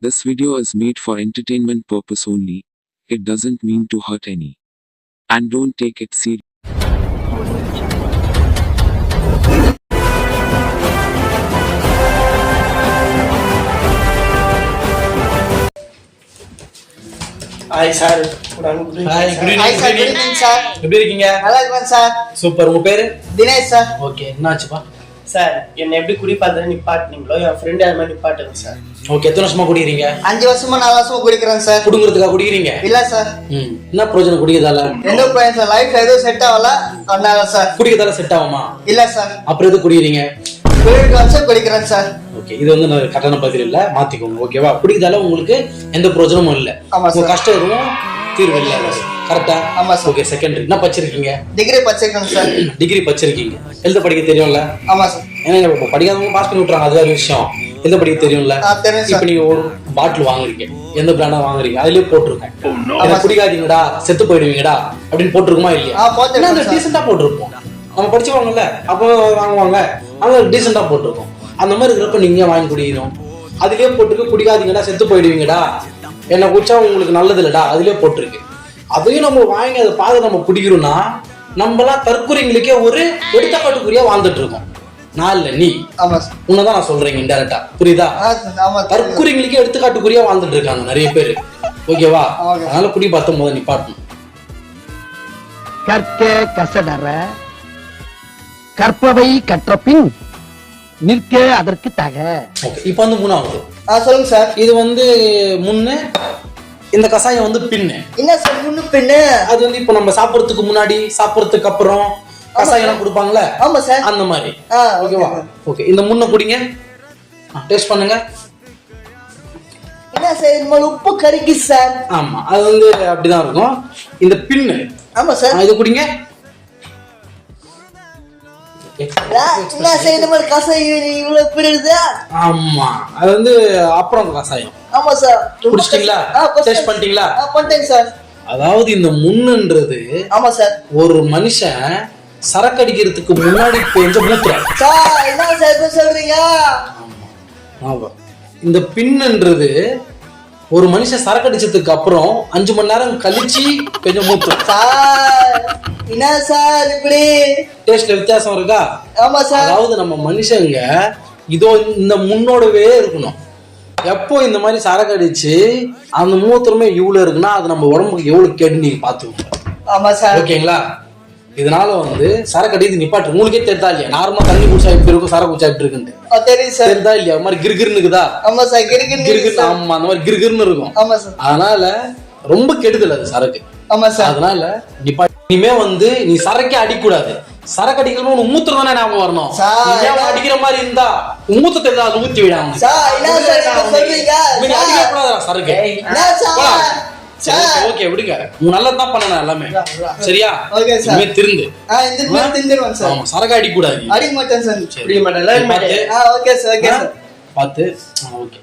This video is made for entertainment purpose only. It doesn't mean to hurt any. And don't take it seriously. Hi sir. Hi, good evening. Hi sir, good evening sir. எப்படி இருக்கீங்க? நல்லா இருக்கேன் sir. Super. உங்க பேரு? Dinesh sir. Okay. என்னாச்சுப்பா? Sir, என்ன எப்படி குடிப்பாத நிப்பாட்டுனீங்களோ என் friend அது மாதிரி நிப்பாட்டுங்க சார். ஓகே. எத்தனை வருஷமா குடிக்கிறீங்க? 5 வருஷமா 4 வருஷமா குடிக்கிறேன் சார். குடுங்குறதுக்கா குடிக்கிறீங்க? இல்ல சார். என்ன பிரயோஜனம் குடிக்கிறதால? என்ன பிரயோஜனம் சார்? லைஃப் எதுவும் செட் ஆகல அதனால சார். குடிக்கிறதால செட் ஆகுமா? இல்ல சார். அப்புறம் எது குடிக்கிறீங்க? குடிக்கிறேன் சார். ஓகே. இது வந்து நான் கட்டண பதில் இல்ல, மாத்திக்கோங்க. ஓகேவா? குடிக்கிறதால உங்களுக்கு எந்த பிரயோஜனமும் இல்ல. உங்க கஷ்டம் எதுவும் தீர்வு இல்ல. கரெக்டா? ஆமா சார். ஓகே. செகண்டரி என்ன படிச்சிருக்கீங்க? டிகிரி படிச்சிருக்கேன் சார். டிகிரி படிச்சிருக்கீங்க. எழுத படிக்க தெரியும்ல? ஆமா சார். ஏன்னா இப்ப படிக்காதவங்க பாஸ் பண்ணி விட்டுறாங்க, அது வேற விஷயம். எழுத படிக்க தெரியும்ல? தெரியும் சார். இப்ப நீங்க ஒரு பாட்டில் வாங்குறீங்க, எந்த பிராண்டா வாங்குறீங்க, அதுலயே போட்டிருக்கோம் குடிக்காதீங்கடா செத்து போயிடுவீங்கடா அப்படின்னு போட்டிருக்குமா இல்லையா? டீசெண்டா போட்டிருப்போம். நம்ம படிச்சுவாங்கல்ல, அப்போ வாங்குவாங்க, அவங்க டீசெண்டா போட்டிருக்கோம். அந்த மாதிரி இருக்கிறப்ப நீங்க வாங்கி குடிக்கணும். அதுலயே போட்டிருக்கு குடிக்காதீங்கடா செத்து போயிடுவீங்கடா, என்ன குடிச்சா உங்களுக்கு நல்லது இல்லடா, அதுலயே போட்டிருக்கு. அதையும் நம்ம வாங்கி அதை பார்த்து நம்ம குடிக்கிறோம்னா நம்மளாம் தற்கொலைங்களுக்கே ஒரு எடுத்துக்காட்டுக்குரியா வாழ்ந்துட்டு இருக்கோம். நான் இல்ல, நீ. உன்னதான் நான் சொல்றேன் இன்டைரக்டா. புரியுதா? தற்கொலைங்களுக்கே எடுத்துக்காட்டுக்குரியா வாழ்ந்துட்டு இருக்காங்க நிறைய பேரு. ஓகேவா? அதனால குடி பார்த்த முதல் நிப்பாட்டணும். கற்க கசடற கற்பவை கற்ற பின் நிற்க அதற்கு தக. இப்ப வந்து மூணாவது சொல்லுங்க சார். இது வந்து முன்னு, இந்த கசாயம் வந்து பின்னு. என்ன சார் முன்னு பின்னு? அது வந்து இப்ப நம்ம சாப்பிடறதுக்கு முன்னாடி சாப்பிடறதுக்கு அப்புறம் கசாயம் கொடுப்பாங்கல்ல? ஆமா சார். அந்த மாதிரி. ஓகேவா? ஓகே. இந்த முன்ன குடிங்க, டேஸ்ட் பண்ணுங்க. என்ன சார் இது உப்பு கறிக்கு சார்? ஆமா, அது வந்து அப்படிதான் இருக்கும். இந்த பின்னு. ஆமா சார். இது குடிங்க. என்ன சார் இது மாதிரி கசாயம் இவ்வளவு பிடிக்குது? ஆமா, அது வந்து அப்புறம் கசாயம். ஆமா சார். குடிச்சிட்டீங்களா? டேஸ்ட் பண்ணிட்டீங்களா? பண்ணிட்டேன் சார். அதாவது இந்த முன்னுன்றது, ஆமா சார், ஒரு மனுஷன் சரக்கு அடிக்கிறதுக்கு முன்னாடி கொஞ்சம் மூத்துறான். என்ன சார் சொல்றீங்க? ஆமா. இந்த பின்னுன்றது ஒரு மனுஷன் சரக்கு அடிச்சதுக்கு அப்புறம் 5 மணி நேரம் கழிச்சு கொஞ்சம் மூத்துறான். என்ன சார் இப்படி டேஸ்ட்ல வித்தியாசம் இருக்கா? ஆமா சார். அதாவது நம்ம மனுஷங்க இதோ இந்த முன்னோடவே இருக்கணும். எப்போ இந்த மாதிரி சரக்கு அடிச்சு அந்த மூத்திரமே இவ்வளவு இருக்குன்னா அது நம்ம உடம்புக்கு எவ்வளவு கேடு நீங்க பாத்துக்கோங்க. ஆமா சார். ஓகேங்களா? இதனால வந்து சரக்கு அடித்து நிப்பாட்டு. உங்களுக்கே தெரியுதா இல்லையா? நார்மலா தண்ணி குடிச்சா எப்படி இருக்கும், சரக்கு குடிச்சா எப்படி இருக்குன்னு தெரியும் சார். தெரியுதா இல்லையா? அது மாதிரி கிருகிருன்னு இருக்குதா? ஆமா சார். கிருகிரு. ஆமா, அந்த மாதிரி கிருகிருன்னு இருக்கும். ஆமா சார். அதனால ரொம்ப கெடுதல் அது சரக்கு. ஆமா சார். அதனால இனிமே வந்து நீ சரக்கே அடிக்கூடாது. சரக்கு அடிக்கணும் மூத்திரம் தானே ஞாபகம் வரணும். அடிக்கிற மாதிரி இருந்தா மூத்தத்தை ஏதாவது ஊத்தி விடாம சரக்கு. ஓகே விடுங்க, நல்லதான் பண்ண எல்லாமே. சரியா? திருந்து சரக்கு அடிக்க கூடாது. பார்த்து ஓகே.